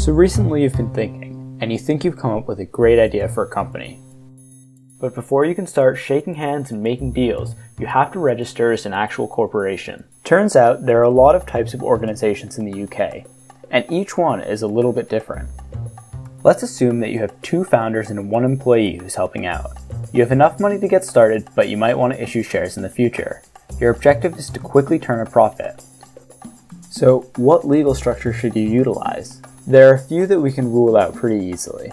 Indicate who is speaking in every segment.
Speaker 1: So recently you've been thinking, and you think you've come up with a great idea for a company. But before you can start shaking hands and making deals, you have to register as an actual corporation. Turns out there are a lot of types of organizations in the UK, and each one is a little bit different. Let's assume that you have 2 founders and 1 employee who's helping out. You have enough money to get started, but you might want to issue shares in the future. Your objective is to quickly turn a profit. So what legal structure should you utilize? There are a few that we can rule out pretty easily.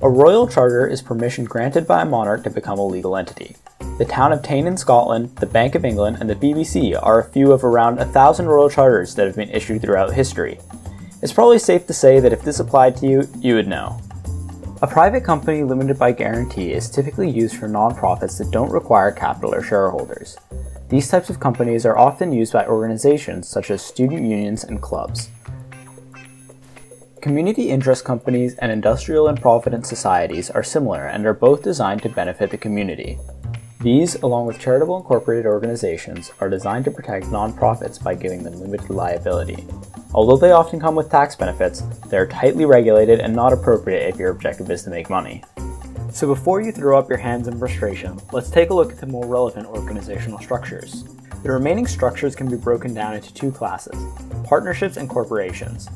Speaker 1: A royal charter is permission granted by a monarch to become a legal entity. The town of Tain in Scotland, the Bank of England, and the BBC are a few of around 1,000 royal charters that have been issued throughout history. It's probably safe to say that if this applied to you, you would know. A private company limited by guarantee is typically used for nonprofits that don't require capital or shareholders. These types of companies are often used by organizations such as student unions and clubs. Community interest companies and industrial and provident societies are similar and are both designed to benefit the community. These, along with charitable incorporated organizations, are designed to protect nonprofits by giving them limited liability. Although they often come with tax benefits, they are tightly regulated and not appropriate if your objective is to make money. So before you throw up your hands in frustration, let's take a look at the more relevant organizational structures. The remaining structures can be broken down into 2 classes: partnerships and corporations.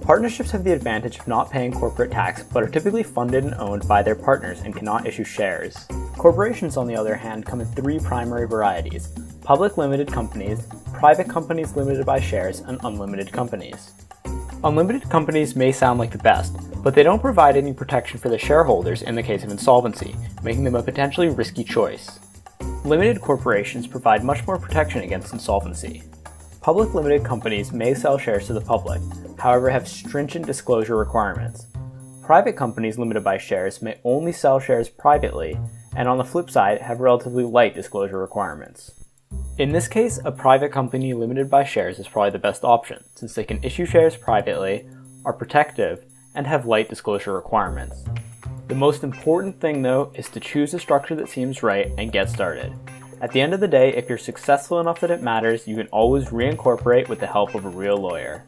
Speaker 1: Partnerships have the advantage of not paying corporate tax, but are typically funded and owned by their partners and cannot issue shares. Corporations, on the other hand, come in 3 primary varieties: public limited companies, private companies limited by shares, and unlimited companies. Unlimited companies may sound like the best, but they don't provide any protection for the shareholders in the case of insolvency, making them a potentially risky choice. Limited corporations provide much more protection against insolvency. Public limited companies may sell shares to the public, however have stringent disclosure requirements. Private companies limited by shares may only sell shares privately, and on the flip side have relatively light disclosure requirements. In this case, a private company limited by shares is probably the best option, since they can issue shares privately, are protective, and have light disclosure requirements. The most important thing though is to choose a structure that seems right and get started. At the end of the day, if you're successful enough that it matters, you can always reincorporate with the help of a real lawyer.